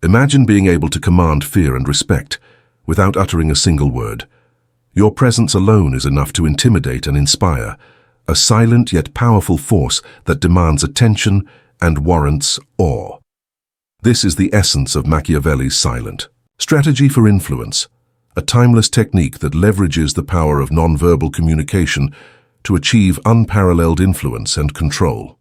Imagine being able to command fear and respect without uttering a single word. Your presence alone is enough to intimidate and inspire, a silent yet powerful force that demands attention and warrants awe. This is the essence of Machiavelli's silent strategy for influence, a timeless technique that leverages the power of nonverbal communication to achieve unparalleled influence and control.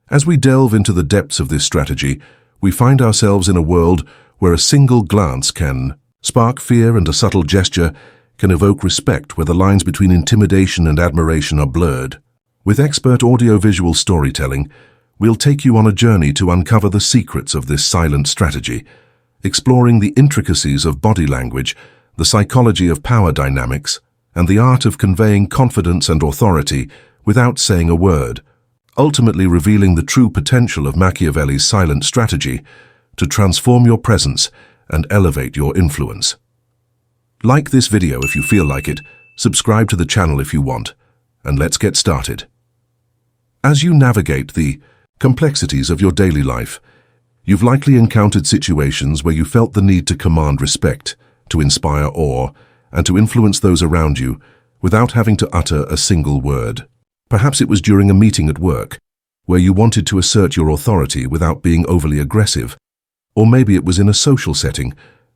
As we delve into the depths of this strategy, we find ourselves in a world where a single glance can spark fear and a subtle gesture can evoke respect where the lines between intimidation and admiration are blurred. With expert audiovisual storytelling, we'll take you on a journey to uncover the secrets of this silent strategy, exploring the intricacies of body language, the psychology of power dynamics, and the art of conveying confidence and authority without saying a word, ultimately revealing the true potential of Machiavelli's silent strategy to transform your presence and elevate your influence. Like this video if you feel like it, subscribe to the channel if you want, and let's get started. As you navigate the complexities of your daily life, you've likely encountered situations where you felt the need to command respect, to inspire awe, and to influence those around you without having to utter a single word. Perhaps it was during a meeting at work, where you wanted to assert your authority without being overly aggressive, or maybe it was in a social setting,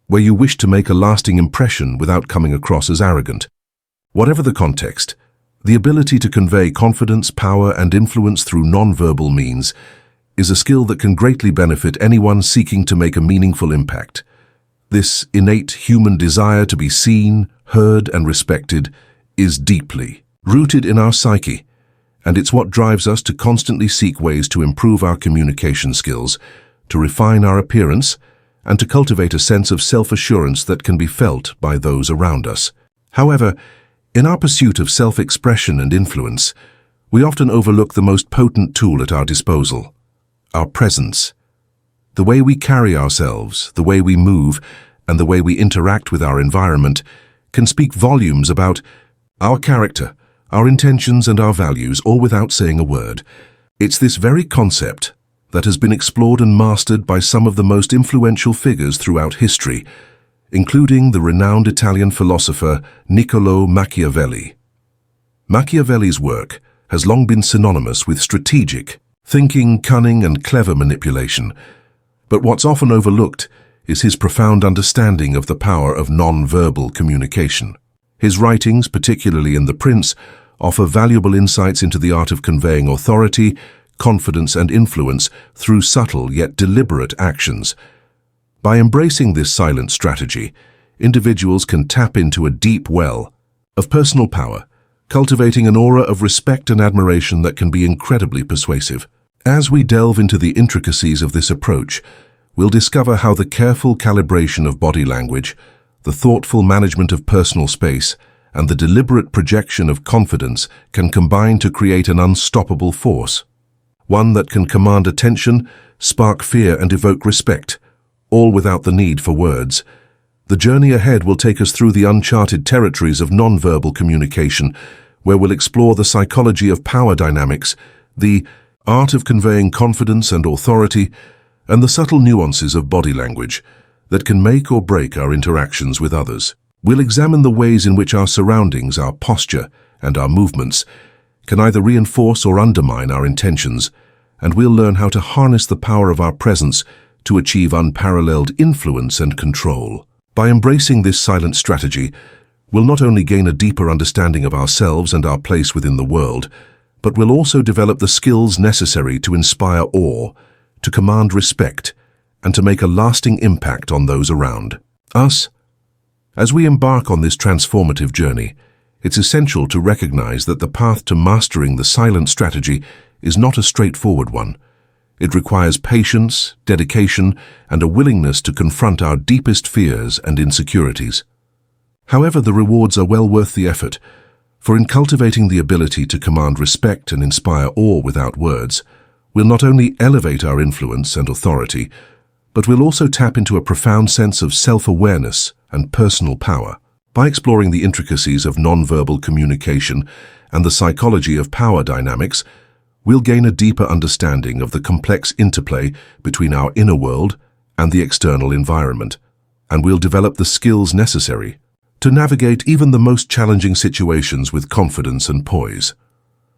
where you wished to make a lasting impression without coming across as arrogant. Whatever the context, the ability to convey confidence, power, and influence through nonverbal means is a skill that can greatly benefit anyone seeking to make a meaningful impact. This innate human desire to be seen, heard, and respected is deeply rooted in our psyche, and it's what drives us to constantly seek ways to improve our communication skills, to refine our appearance, and to cultivate a sense of self-assurance that can be felt by those around us. However, in our pursuit of self-expression and influence, we often overlook the most potent tool at our disposal: our presence. The way we carry ourselves, the way we move, and the way we interact with our environment can speak volumes about our character, our intentions, and our values, all without saying a word. It's this very concept that has been explored and mastered by some of the most influential figures throughout history, including the renowned Italian philosopher Niccolò Machiavelli. Machiavelli's work has long been synonymous with strategic thinking, cunning, and clever manipulation, but what's often overlooked is his profound understanding of the power of non-verbal communication. His writings, particularly in The Prince, offer valuable insights into the art of conveying authority, confidence, and influence through subtle yet deliberate actions. By embracing this silent strategy, individuals can tap into a deep well of personal power, cultivating an aura of respect and admiration that can be incredibly persuasive. As we delve into the intricacies of this approach, we'll discover how the careful calibration of body language, the thoughtful management of personal space, and the deliberate projection of confidence can combine to create an unstoppable force, one that can command attention, spark fear, and evoke respect, all without the need for words. The journey ahead will take us through the uncharted territories of nonverbal communication, where we'll explore the psychology of power dynamics, the art of conveying confidence and authority, and the subtle nuances of body language that can make or break our interactions with others. We'll examine the ways in which our surroundings, our posture, and our movements can either reinforce or undermine our intentions, and we'll learn how to harness the power of our presence to achieve unparalleled influence and control. By embracing this silent strategy, we'll not only gain a deeper understanding of ourselves and our place within the world, but we'll also develop the skills necessary to inspire awe, to command respect, and to make a lasting impact on those around us. As we embark on this transformative journey, it's essential to recognize that the path to mastering the silent strategy is not a straightforward one. It requires patience, dedication, and a willingness to confront our deepest fears and insecurities. However, the rewards are well worth the effort, for in cultivating the ability to command respect and inspire awe without words, we'll not only elevate our influence and authority, but we'll also tap into a profound sense of self-awareness and personal power. By exploring the intricacies of nonverbal communication and the psychology of power dynamics, we'll gain a deeper understanding of the complex interplay between our inner world and the external environment, and we'll develop the skills necessary to navigate even the most challenging situations with confidence and poise.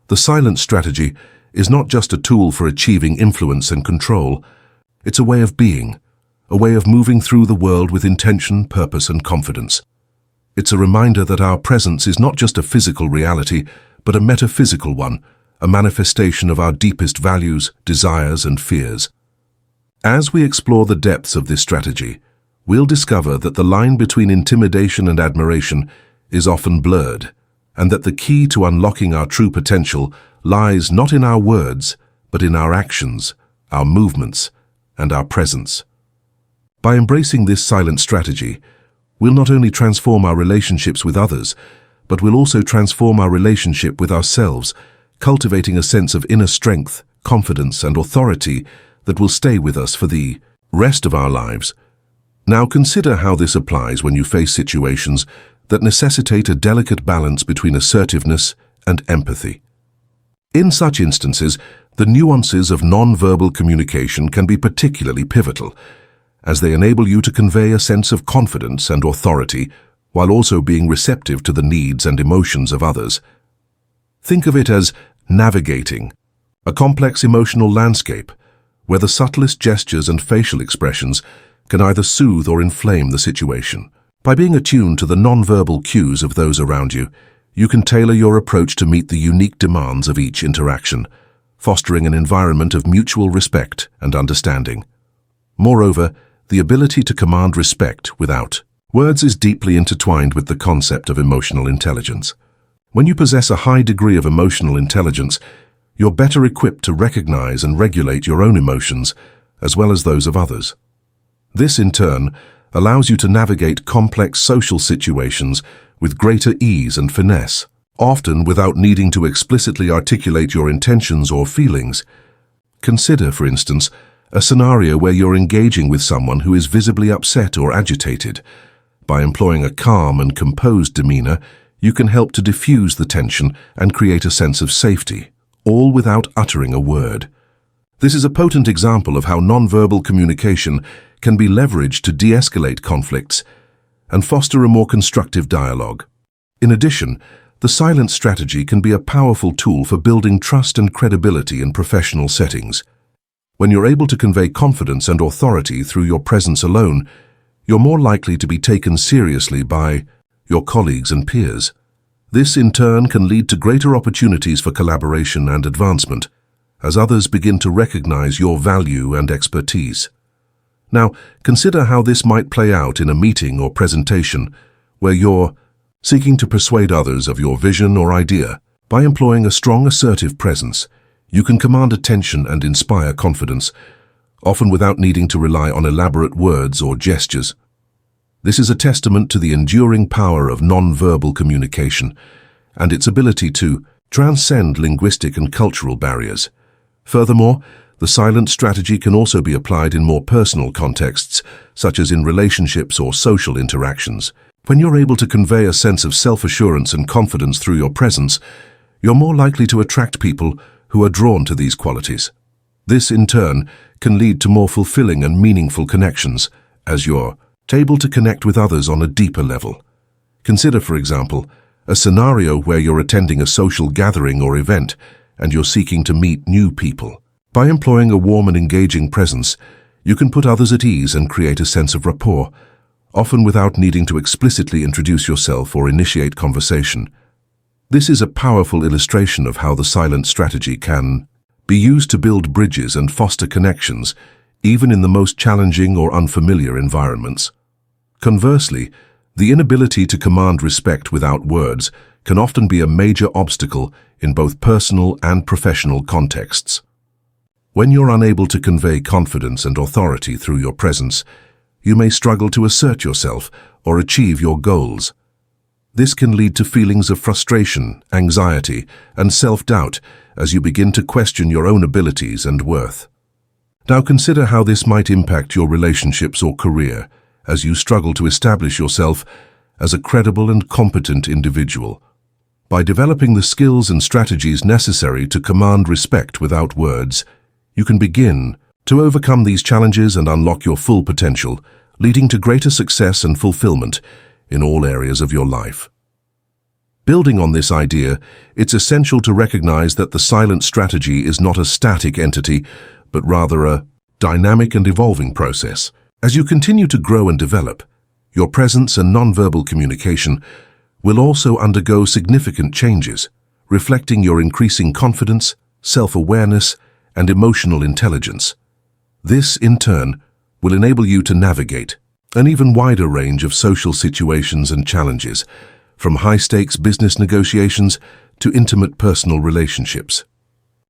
The silent strategy is not just a tool for achieving influence and control. It's a way of being, a way of moving through the world with intention, purpose, and confidence. It's a reminder that our presence is not just a physical reality, but a metaphysical one, a manifestation of our deepest values, desires, and fears. As we explore the depths of this strategy, we'll discover that the line between intimidation and admiration is often blurred, and that the key to unlocking our true potential lies not in our words, but in our actions, our movements, and our presence. By embracing this silent strategy, we'll not only transform our relationships with others, but we'll also transform our relationship with ourselves, cultivating a sense of inner strength, confidence, and authority that will stay with us for the rest of our lives. Now consider how this applies when you face situations that necessitate a delicate balance between assertiveness and empathy. In such instances, the nuances of non-verbal communication can be particularly pivotal, as they enable you to convey a sense of confidence and authority while also being receptive to the needs and emotions of others. Think of it as navigating a complex emotional landscape where the subtlest gestures and facial expressions can either soothe or inflame the situation. By being attuned to the non-verbal cues of those around you, you can tailor your approach to meet the unique demands of each interaction, fostering an environment of mutual respect and understanding. Moreover, the ability to command respect without words is deeply intertwined with the concept of emotional intelligence. When you possess a high degree of emotional intelligence, you're better equipped to recognize and regulate your own emotions as well as those of others. This, in turn, allows you to navigate complex social situations with greater ease and finesse, often without needing to explicitly articulate your intentions or feelings. Consider, for instance, a scenario where you're engaging with someone who is visibly upset or agitated. By employing a calm and composed demeanor, you can help to diffuse the tension and create a sense of safety, all without uttering a word. This is a potent example of how nonverbal communication can be leveraged to de-escalate conflicts and foster a more constructive dialogue. In addition, the silent strategy can be a powerful tool for building trust and credibility in professional settings. When you're able to convey confidence and authority through your presence alone, you're more likely to be taken seriously by your colleagues and peers. This, in turn, can lead to greater opportunities for collaboration and advancement, as others begin to recognize your value and expertise. Now, consider how this might play out in a meeting or presentation where you're seeking to persuade others of your vision or idea. By employing a strong assertive presence, you can command attention and inspire confidence, often without needing to rely on elaborate words or gestures. This is a testament to the enduring power of non-verbal communication and its ability to transcend linguistic and cultural barriers. Furthermore, the silent strategy can also be applied in more personal contexts, such as in relationships or social interactions. When you're able to convey a sense of self-assurance and confidence through your presence, you're more likely to attract people who are drawn to these qualities. This, in turn, can lead to more fulfilling and meaningful connections, as you're able to connect with others on a deeper level. Consider, for example, a scenario where you're attending a social gathering or event and you're seeking to meet new people. By employing a warm and engaging presence, you can put others at ease and create a sense of rapport, often without needing to explicitly introduce yourself or initiate conversation. This is a powerful illustration of how the silent strategy can be used to build bridges and foster connections, even in the most challenging or unfamiliar environments. Conversely, the inability to command respect without words can often be a major obstacle in both personal and professional contexts. When you're unable to convey confidence and authority through your presence, you may struggle to assert yourself or achieve your goals. This can lead to feelings of frustration, anxiety, and self-doubt as you begin to question your own abilities and worth. Now consider how this might impact your relationships or career as you struggle to establish yourself as a credible and competent individual. By developing the skills and strategies necessary to command respect without words, you can begin to overcome these challenges and unlock your full potential, leading to greater success and fulfillment in all areas of your life. Building on this idea, it's essential to recognize that the silent strategy is not a static entity, but rather a dynamic and evolving process. As you continue to grow and develop, your presence and nonverbal communication will also undergo significant changes, reflecting your increasing confidence, self-awareness, and emotional intelligence. This, in turn, will enable you to navigate an even wider range of social situations and challenges, from high-stakes business negotiations to intimate personal relationships.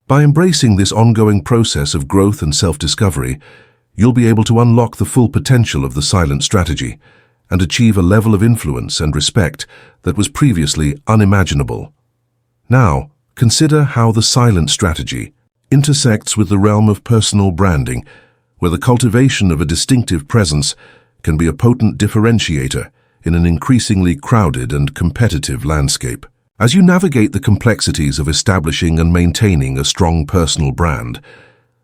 By embracing this ongoing process of growth and self-discovery, you'll be able to unlock the full potential of the silent strategy and achieve a level of influence and respect that was previously unimaginable. Now, consider how the silent strategy intersects with the realm of personal branding, where the cultivation of a distinctive presence can be a potent differentiator in an increasingly crowded and competitive landscape. As you navigate the complexities of establishing and maintaining a strong personal brand,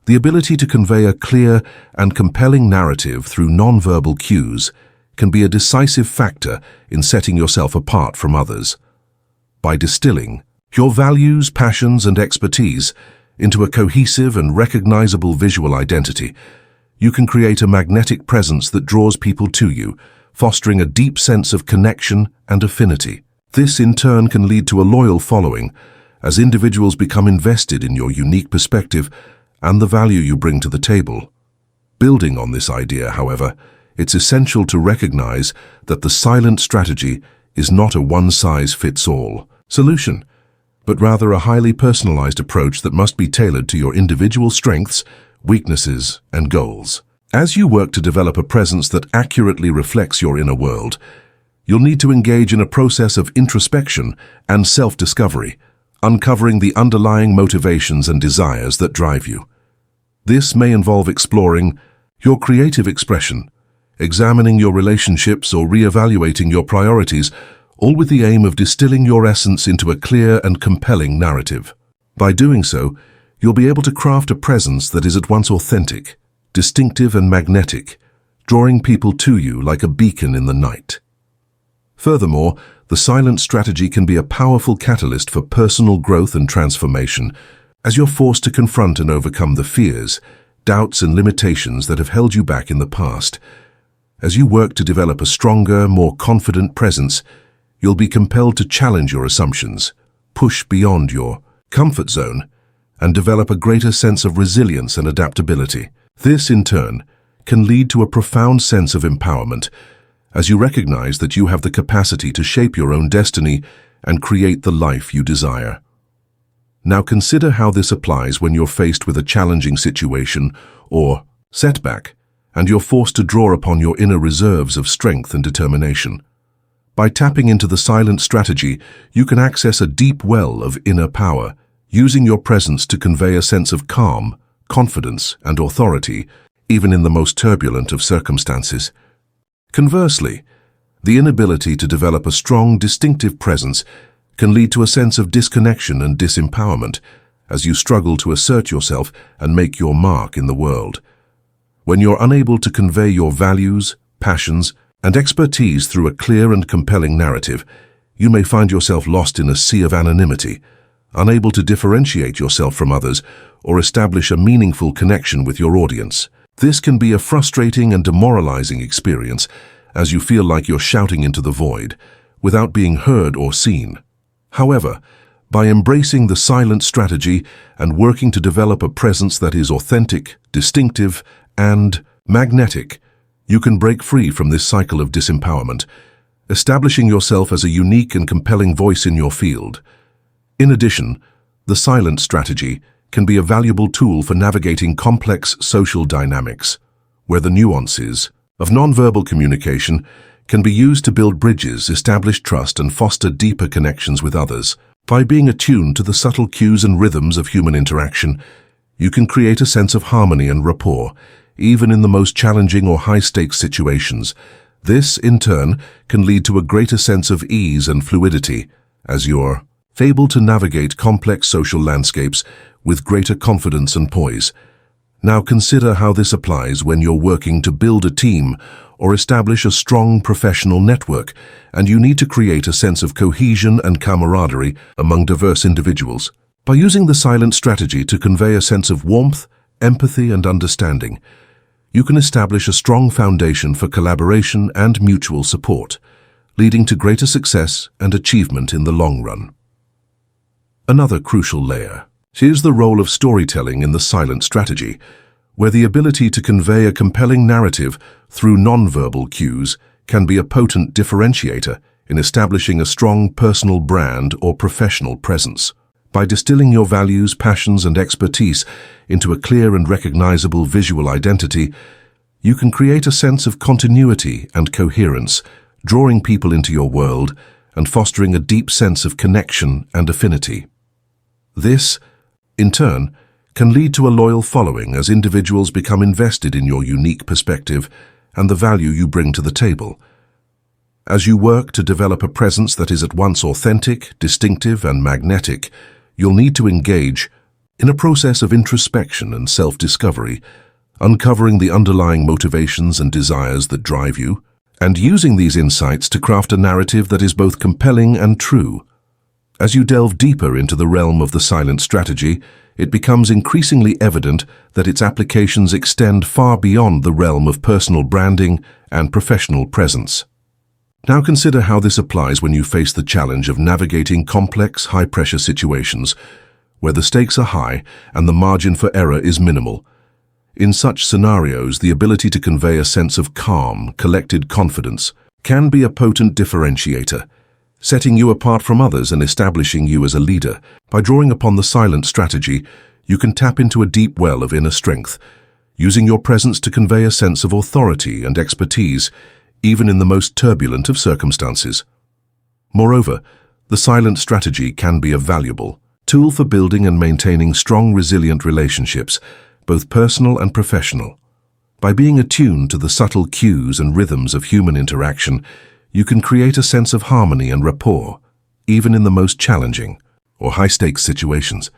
the ability to convey a clear and compelling narrative through nonverbal cues can be a decisive factor in setting yourself apart from others. By distilling your values, passions, and expertise into a cohesive and recognizable visual identity, you can create a magnetic presence that draws people to you, fostering a deep sense of connection and affinity. This, in turn, can lead to a loyal following, as individuals become invested in your unique perspective and the value you bring to the table. Building on this idea, however, it's essential to recognize that the silent strategy is not a one-size-fits-all solution, but rather a highly personalized approach that must be tailored to your individual strengths, weaknesses, and goals. As you work to develop a presence that accurately reflects your inner world, you'll need to engage in a process of introspection and self-discovery, uncovering the underlying motivations and desires that drive you. This may involve exploring your creative expression, examining your relationships, or re-evaluating your priorities, all with the aim of distilling your essence into a clear and compelling narrative. By doing so, you'll be able to craft a presence that is at once authentic, distinctive, and magnetic, drawing people to you like a beacon in the night. Furthermore, the silent strategy can be a powerful catalyst for personal growth and transformation, as you're forced to confront and overcome the fears, doubts, and limitations that have held you back in the past. As you work to develop a stronger, more confident presence, you'll be compelled to challenge your assumptions, push beyond your comfort zone, and develop a greater sense of resilience and adaptability. This, in turn, can lead to a profound sense of empowerment, as you recognize that you have the capacity to shape your own destiny and create the life you desire. Now consider how this applies when you're faced with a challenging situation or setback, and you're forced to draw upon your inner reserves of strength and determination. By tapping into the silent strategy, you can access a deep well of inner power, using your presence to convey a sense of calm, confidence, and authority, even in the most turbulent of circumstances. Conversely, the inability to develop a strong, distinctive presence can lead to a sense of disconnection and disempowerment as you struggle to assert yourself and make your mark in the world. When you're unable to convey your values, passions, and expertise through a clear and compelling narrative, you may find yourself lost in a sea of anonymity, unable to differentiate yourself from others or establish a meaningful connection with your audience. This can be a frustrating and demoralizing experience, as you feel like you're shouting into the void, without being heard or seen. However, by embracing the silent strategy and working to develop a presence that is authentic, distinctive, and magnetic, you can break free from this cycle of disempowerment, establishing yourself as a unique and compelling voice in your field. In addition, the silent strategy can be a valuable tool for navigating complex social dynamics, where the nuances of nonverbal communication can be used to build bridges, establish trust, and foster deeper connections with others. By being attuned to the subtle cues and rhythms of human interaction, you can create a sense of harmony and rapport, even in the most challenging or high-stakes situations. This, in turn, can lead to a greater sense of ease and fluidity, as you're able to navigate complex social landscapes with greater confidence and poise. Now consider how this applies when you're working to build a team or establish a strong professional network, and you need to create a sense of cohesion and camaraderie among diverse individuals. By using the silent strategy to convey a sense of warmth, empathy, and understanding, you can establish a strong foundation for collaboration and mutual support, leading to greater success and achievement in the long run. Another crucial layer is the role of storytelling in the silent strategy, where the ability to convey a compelling narrative through nonverbal cues can be a potent differentiator in establishing a strong personal brand or professional presence. By distilling your values, passions, and expertise into a clear and recognizable visual identity, you can create a sense of continuity and coherence, drawing people into your world and fostering a deep sense of connection and affinity. This, in turn, can lead to a loyal following as individuals become invested in your unique perspective and the value you bring to the table. As you work to develop a presence that is at once authentic, distinctive, and magnetic, you'll need to engage in a process of introspection and self-discovery, uncovering the underlying motivations and desires that drive you, and using these insights to craft a narrative that is both compelling and true. As you delve deeper into the realm of the silent strategy, it becomes increasingly evident that its applications extend far beyond the realm of personal branding and professional presence. Now consider how this applies when you face the challenge of navigating complex, high-pressure situations where the stakes are high and the margin for error is minimal. In such scenarios, the ability to convey a sense of calm, collected confidence can be a potent differentiator, setting you apart from others and establishing you as a leader. By drawing upon the silent strategy, you can tap into a deep well of inner strength, using your presence to convey a sense of authority and expertise, even in the most turbulent of circumstances. Moreover, the silent strategy can be a valuable tool for building and maintaining strong, resilient relationships, both personal and professional. By being attuned to the subtle cues and rhythms of human interaction, you can create a sense of harmony and rapport, even in the most challenging or high-stakes situations.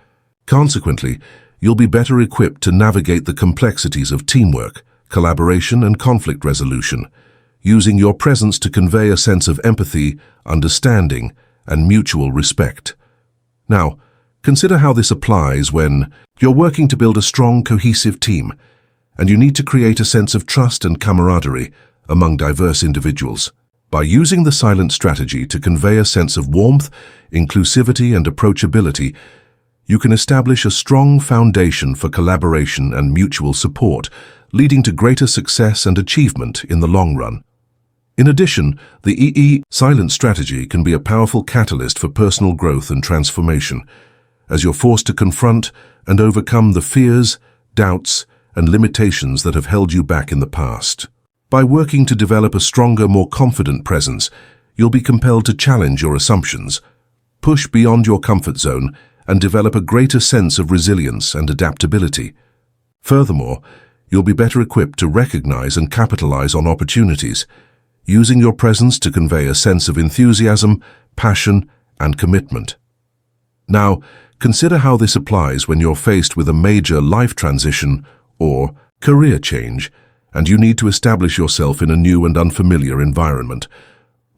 Consequently, you'll be better equipped to navigate the complexities of teamwork, collaboration, and conflict resolution, using your presence to convey a sense of empathy, understanding, and mutual respect. Now, consider how this applies when you're working to build a strong, cohesive team, and you need to create a sense of trust and camaraderie among diverse individuals. By using the silent strategy to convey a sense of warmth, inclusivity, and approachability, you can establish a strong foundation for collaboration and mutual support, leading to greater success and achievement in the long run. In addition, the silent strategy can be a powerful catalyst for personal growth and transformation, as you're forced to confront and overcome the fears, doubts, and limitations that have held you back in the past. By working to develop a stronger, more confident presence, you'll be compelled to challenge your assumptions, push beyond your comfort zone, and develop a greater sense of resilience and adaptability. Furthermore, you'll be better equipped to recognize and capitalize on opportunities, using your presence to convey a sense of enthusiasm, passion, and commitment. Now, consider how this applies when you're faced with a major life transition or career change, and you need to establish yourself in a new and unfamiliar environment.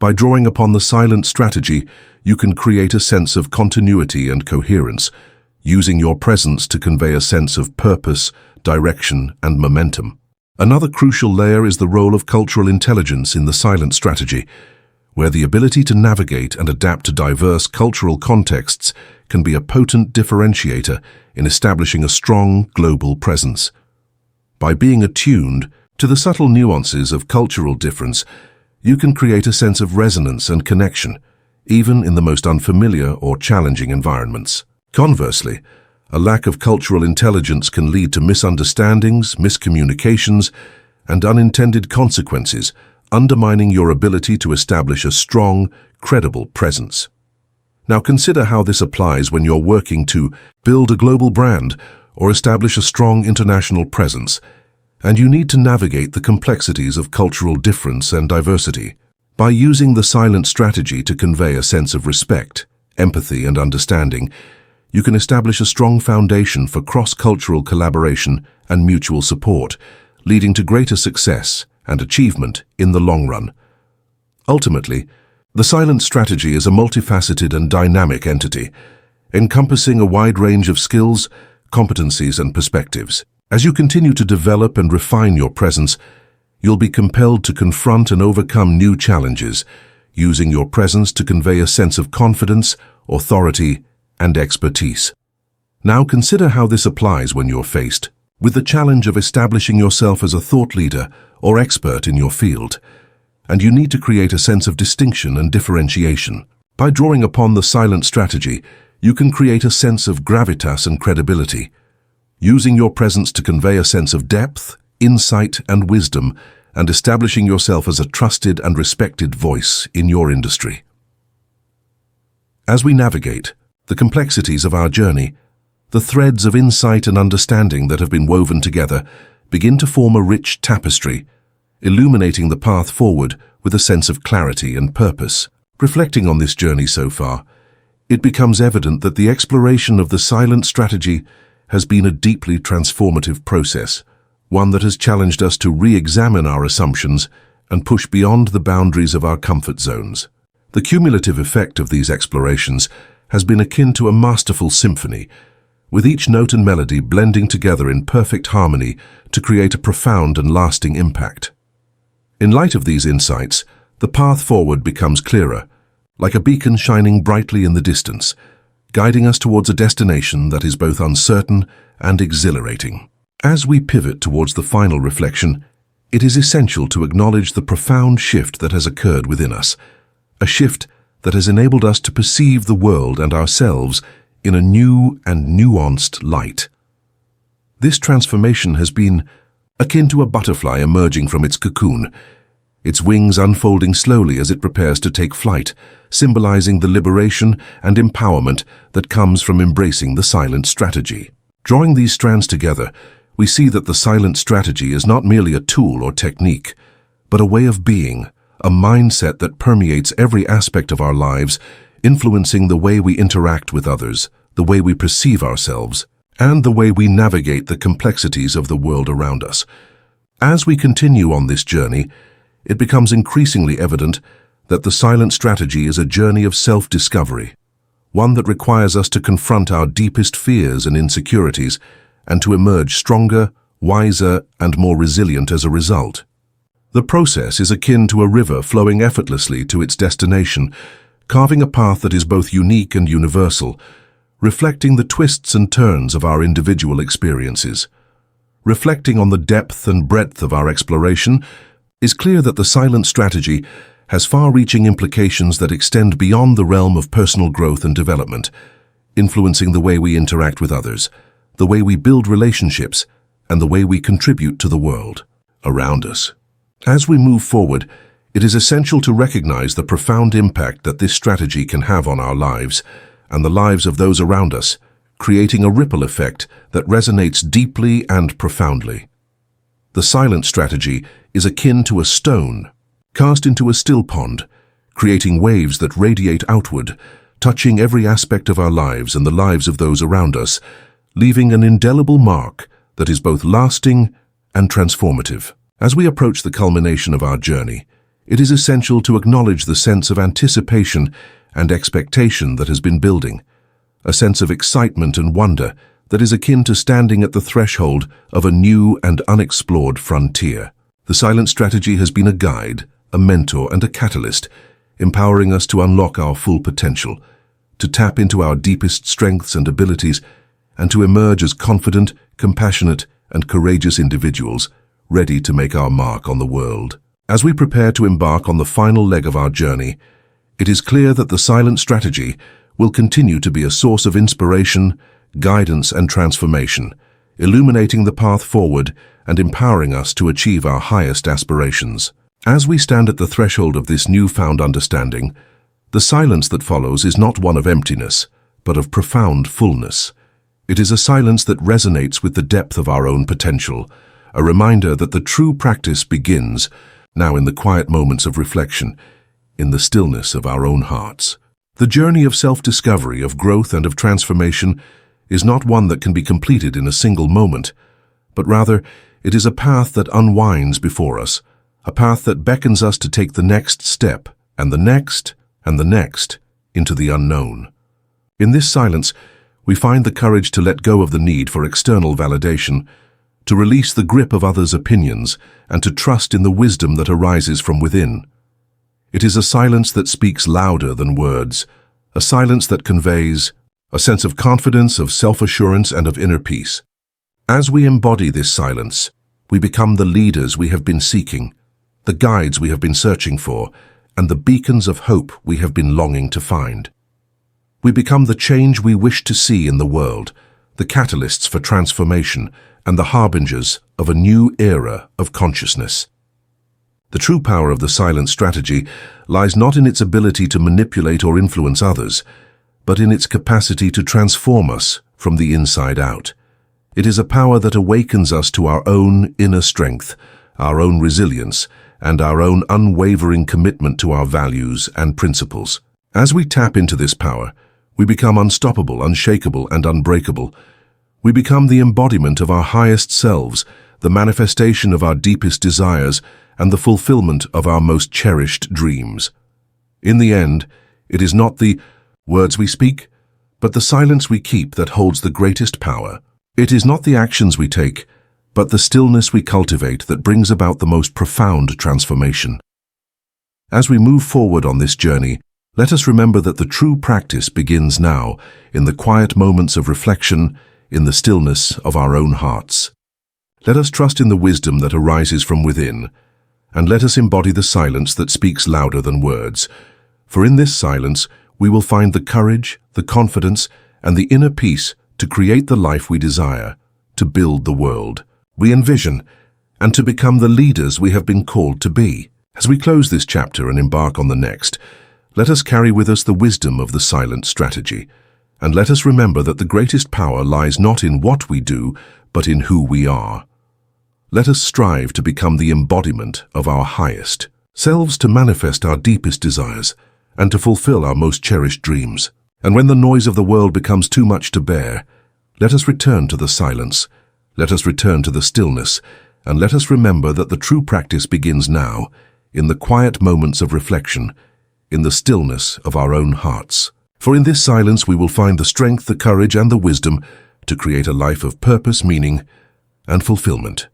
By drawing upon the silent strategy, you can create a sense of continuity and coherence, using your presence to convey a sense of purpose, direction, and momentum. Another crucial layer is the role of cultural intelligence in the silent strategy, where the ability to navigate and adapt to diverse cultural contexts can be a potent differentiator in establishing a strong global presence. By being attuned to the subtle nuances of cultural difference, you can create a sense of resonance and connection, even in the most unfamiliar or challenging environments. Conversely, a lack of cultural intelligence can lead to misunderstandings, miscommunications, and unintended consequences, undermining your ability to establish a strong, credible presence. Now consider how this applies when you're working to build a global brand or establish a strong international presence, and you need to navigate the complexities of cultural difference and diversity. By using the silent strategy to convey a sense of respect, empathy, and understanding, you can establish a strong foundation for cross-cultural collaboration and mutual support, leading to greater success and achievement in the long run. Ultimately, the silent strategy is a multifaceted and dynamic entity, encompassing a wide range of skills, competencies, and perspectives. As you continue to develop and refine your presence, you'll be compelled to confront and overcome new challenges, using your presence to convey a sense of confidence, authority, and expertise. Now consider how this applies when you're faced with the challenge of establishing yourself as a thought leader or expert in your field, and you need to create a sense of distinction and differentiation. By drawing upon the silent strategy, you can create a sense of gravitas and credibility, using your presence to convey a sense of depth, insight, and wisdom, and establishing yourself as a trusted and respected voice in your industry. As we navigate the complexities of our journey, the threads of insight and understanding that have been woven together begin to form a rich tapestry, illuminating the path forward with a sense of clarity and purpose. Reflecting on this journey so far, it becomes evident that the exploration of the silent strategy has been a deeply transformative process, one that has challenged us to re-examine our assumptions and push beyond the boundaries of our comfort zones. The cumulative effect of these explorations has been akin to a masterful symphony, with each note and melody blending together in perfect harmony to create a profound and lasting impact. In light of these insights, the path forward becomes clearer, like a beacon shining brightly in the distance, guiding us towards a destination that is both uncertain and exhilarating. As we pivot towards the final reflection, it is essential to acknowledge the profound shift that has occurred within us, a shift that has enabled us to perceive the world and ourselves in a new and nuanced light. This transformation has been akin to a butterfly emerging from its cocoon, its wings unfolding slowly as it prepares to take flight, symbolizing the liberation and empowerment that comes from embracing the silent strategy. Drawing these strands together, we see that the silent strategy is not merely a tool or technique, but a way of being, a mindset that permeates every aspect of our lives, influencing the way we interact with others, the way we perceive ourselves, and the way we navigate the complexities of the world around us. As we continue on this journey, it becomes increasingly evident that the silent strategy is a journey of self-discovery, one that requires us to confront our deepest fears and insecurities and to emerge stronger, wiser, and more resilient as a result. The process is akin to a river flowing effortlessly to its destination, carving a path that is both unique and universal, reflecting the twists and turns of our individual experiences. Reflecting on the depth and breadth of our exploration, it's clear that the silent strategy has far-reaching implications that extend beyond the realm of personal growth and development, influencing the way we interact with others, the way we build relationships, and the way we contribute to the world around us. As we move forward, it is essential to recognize the profound impact that this strategy can have on our lives and the lives of those around us, creating a ripple effect that resonates deeply and profoundly. The silent strategy is akin to a stone cast into a still pond, creating waves that radiate outward, touching every aspect of our lives and the lives of those around us, leaving an indelible mark that is both lasting and transformative. As we approach the culmination of our journey, it is essential to acknowledge the sense of anticipation and expectation that has been building, a sense of excitement and wonder that is akin to standing at the threshold of a new and unexplored frontier. The silent strategy has been a guide, a mentor, and a catalyst, empowering us to unlock our full potential, to tap into our deepest strengths and abilities, and to emerge as confident, compassionate, and courageous individuals, ready to make our mark on the world. As we prepare to embark on the final leg of our journey, it is clear that the silent strategy will continue to be a source of inspiration, guidance, and transformation, illuminating the path forward and empowering us to achieve our highest aspirations. As we stand at the threshold of this newfound understanding, the silence that follows is not one of emptiness, but of profound fullness. It is a silence that resonates with the depth of our own potential, a reminder that the true practice begins now in the quiet moments of reflection, in the stillness of our own hearts. The journey of self-discovery, of growth and of transformation is not one that can be completed in a single moment, but rather it is a path that unwinds before us, a path that beckons us to take the next step, and the next, and the next, into the unknown. In this silence, we find the courage to let go of the need for external validation, to release the grip of others' opinions, and to trust in the wisdom that arises from within. It is a silence that speaks louder than words, a silence that conveys a sense of confidence, of self-assurance, and of inner peace. As we embody this silence, we become the leaders we have been seeking, the guides we have been searching for, and the beacons of hope we have been longing to find. We become the change we wish to see in the world, the catalysts for transformation, and the harbingers of a new era of consciousness. The true power of the silent strategy lies not in its ability to manipulate or influence others, but in its capacity to transform us from the inside out. It is a power that awakens us to our own inner strength, our own resilience, and our own unwavering commitment to our values and principles. As we tap into this power, we become unstoppable, unshakable, and unbreakable. We become the embodiment of our highest selves, the manifestation of our deepest desires, and the fulfillment of our most cherished dreams. In the end, it is not the words we speak, but the silence we keep that holds the greatest power. It is not the actions we take, but the stillness we cultivate that brings about the most profound transformation. As we move forward on this journey, let us remember that the true practice begins now, in the quiet moments of reflection, in the stillness of our own hearts. Let us trust in the wisdom that arises from within, and let us embody the silence that speaks louder than words. For in this silence, we will find the courage, the confidence, and the inner peace to create the life we desire, to build the world we envision, and to become the leaders we have been called to be. As we close this chapter and embark on the next, let us carry with us the wisdom of the silent strategy, and let us remember that the greatest power lies not in what we do, but in who we are. Let us strive to become the embodiment of our highest selves, to manifest our deepest desires, and to fulfill our most cherished dreams. And when the noise of the world becomes too much to bear, let us return to the silence, let us return to the stillness, and let us remember that the true practice begins now, in the quiet moments of reflection, in the stillness of our own hearts. For in this silence we will find the strength, the courage, and the wisdom to create a life of purpose, meaning, and fulfillment.